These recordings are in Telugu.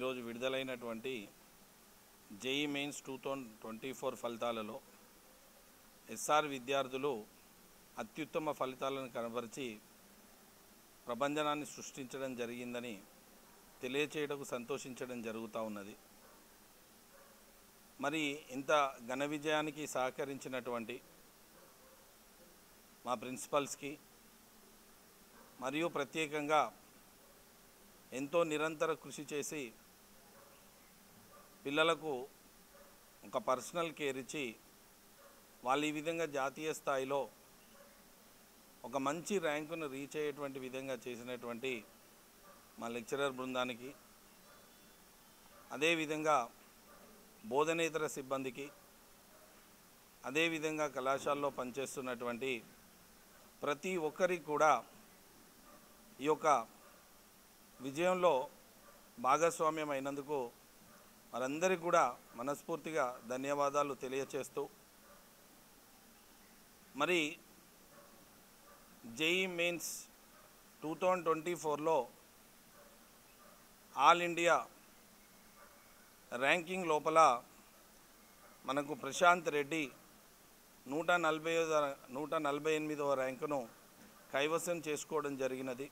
ఈరోజు విడుదలైనటువంటి జేఈ మెయిన్స్ 2024 ఫలితాలలో ఎస్ఆర్ విద్యార్థులు అత్యుత్తమ ఫలితాలను కనబరిచి ప్రభంజనాన్ని సృష్టించడం జరిగిందని తెలియచేయటకు సంతోషించడం జరుగుతూ ఉన్నది. మరి ఇంత ఘన విజయానికి సహకరించినటువంటి మా ప్రిన్సిపల్స్కి మరియు ప్రత్యేకంగా ఎంతో నిరంతర కృషి చేసి పిల్లలకు ఒక పర్సనల్ కేర్ ఇచ్చి వాళ్ళు ఈ విధంగా జాతీయ స్థాయిలో ఒక మంచి ర్యాంకును రీచ్ అయ్యేటువంటి విధంగా చేసినటువంటి మా లెక్చరర్ బృందానికి, అదేవిధంగా బోధనేతర సిబ్బందికి, అదేవిధంగా కళాశాలలో పనిచేస్తున్నటువంటి ప్రతి ఒక్కరికి కూడా ఈ యొక్క విజయంలో భాగస్వామ్యం అయినందుకు మనందరికీ కూడా మనస్ఫూర్తిగా ధన్యవాదాలు తెలియచేస్తూ, మరి జేఈ మెయిన్స్ 2024లో ఆల్ ఇండియా ర్యాంకింగ్ లోపల మనకు ప్రశాంత్ రెడ్డి 148వ ర్యాంకును కైవసం చేసుకోవడం జరిగినది.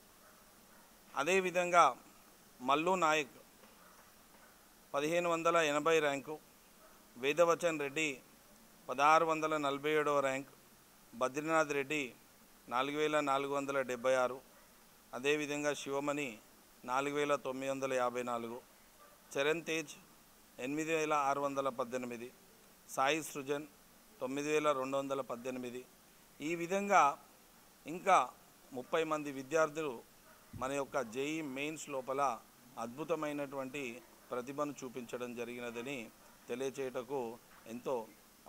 అదేవిధంగా మల్లు నాయక్ 1580 ర్యాంకు, వేదవచన్ రెడ్డి 1647వ ర్యాంక్, బద్రీనాథ్ రెడ్డి 4476, అదేవిధంగా శివమణి 4954, చరణ్ తేజ్ 8618, సాయి సృజన్ 9218. ఈ విధంగా ఇంకా 30 మంది విద్యార్థులు మన యొక్క జేఈ మెయిన్స్ లోపల అద్భుతమైనటువంటి ప్రతిభను చూపించడం జరిగినదని తెలియచేయటకు ఎంతో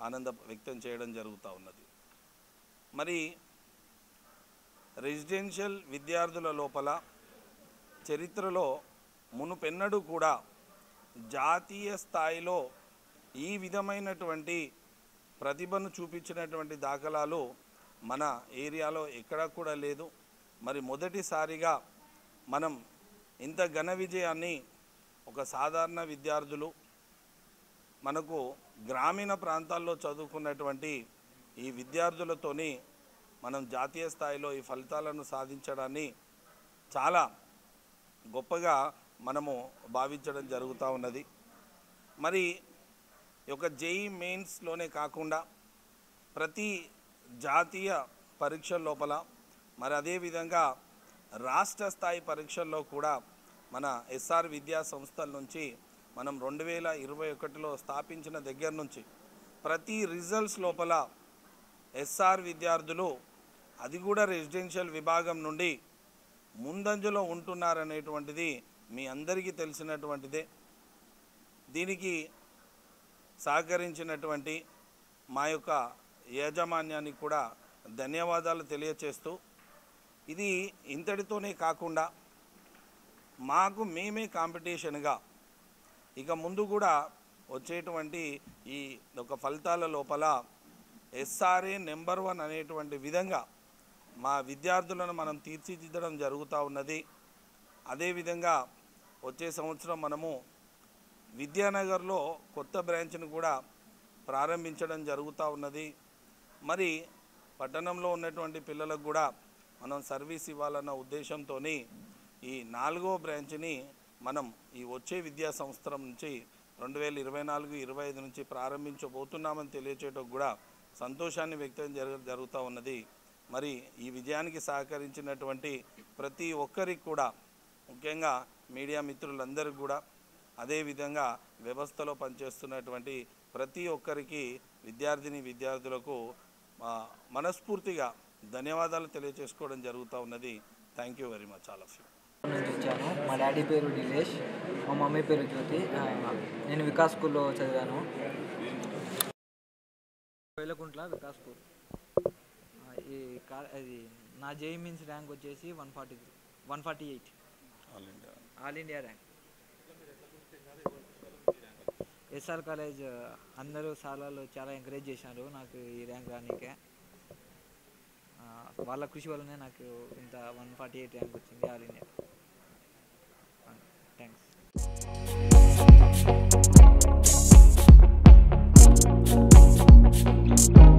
ఆనందం వ్యక్తం చేయడం జరుగుతూ ఉన్నది. మరి రెసిడెన్షియల్ విద్యార్థుల లోపల చరిత్రలో మునుపెన్నడూ కూడా జాతీయ స్థాయిలో ఈ విధమైనటువంటి ప్రతిభను చూపించినటువంటి దాఖలాలు మన ఏరియాలో ఎక్కడా కూడా లేదు. మరి మొదటిసారిగా మనం ఇంత ఘన విజయాన్ని ఒక సాధారణ విద్యార్థులు, మనకు గ్రామీణ ప్రాంతాల్లో చదువుకున్నటువంటి ఈ విద్యార్థులతోని మనం జాతీయ స్థాయిలో ఈ ఫలితాలను సాధించడాన్ని చాలా గొప్పగా మనము భావించడం జరుగుతూ ఉన్నది. మరి ఈ యొక్క జేఈ మెయిన్స్లోనే కాకుండా ప్రతి జాతీయ పరీక్షల లోపల, మరి అదేవిధంగా రాష్ట్ర స్థాయి పరీక్షల్లో కూడా మన ఎస్ఆర్ విద్యా సంస్థల నుంచి మనం 2021లో స్థాపించిన దగ్గర నుంచి ప్రతి రిజల్ట్స్ లోపల ఎస్ఆర్ విద్యార్థులు, అది కూడా రెసిడెన్షియల్ విభాగం నుండి ముందంజలో ఉంటున్నారనేటువంటిది మీ అందరికీ తెలిసినటువంటిదే. దీనికి సహకరించినటువంటి మా యొక్క యాజమాన్యానికి కూడా ధన్యవాదాలు తెలియచేస్తూ, ఇది ఇంతటితోనే కాకుండా మాకు మేమే కాంపిటీషన్గా ఇక ముందు కూడా వచ్చేటువంటి ఈ ఒక ఫలితాల లోపల ఎస్ఆర్ఏ నెంబర్ 1 అనేటువంటి విధంగా మా విద్యార్థులను మనం తీర్చిదిద్దడం జరుగుతూ ఉన్నది. అదేవిధంగా వచ్చే సంవత్సరం మనము విద్యానగర్లో కొత్త బ్రాంచ్ను కూడా ప్రారంభించడం జరుగుతూ ఉన్నది. మరి పట్టణంలో ఉన్నటువంటి పిల్లలకు కూడా మనం సర్వీస్ ఇవ్వాలన్న ఉద్దేశంతో ఈ 4వ బ్రాంచ్ని మనం ఈ వచ్చే విద్యా సంవత్సరం నుంచి 2024-25 నుంచి ప్రారంభించబోతున్నామని తెలియచేయటం కూడా సంతోషాన్ని వ్యక్తం జరుగుతూ ఉన్నది. మరి ఈ విజయానికి సహకరించినటువంటి ప్రతి ఒక్కరికి కూడా, ముఖ్యంగా మీడియా మిత్రులందరికీ కూడా, అదేవిధంగా వ్యవస్థలో పనిచేస్తున్నటువంటి ప్రతి ఒక్కరికి, విద్యార్థులకు మనస్ఫూర్తిగా ధన్యవాదాలు తెలియచేసుకోవడం జరుగుతూ ఉన్నది. Thank you very much all of you. వచ్చాను. మా డాడీ పేరు డిలేష్, మా మమ్మీ పేరు జ్యోతి. నేను వికాస్ స్కూల్లో చదివాను, వేలకుంట్ల వికాస్పూర్. అది నా జేఈ మీన్స్ ర్యాంక్ వచ్చేసి 148 all India rank. SR college అందరూ సార్లు చాలా ఎంకరేజ్ చేశారు నాకు ఈ ర్యాంక్ రానికే. వాళ్ళ కృషి వల్లనే నాకు ఇంత 148 ర్యాంక్ వచ్చింది all India. Thanks. Thank you.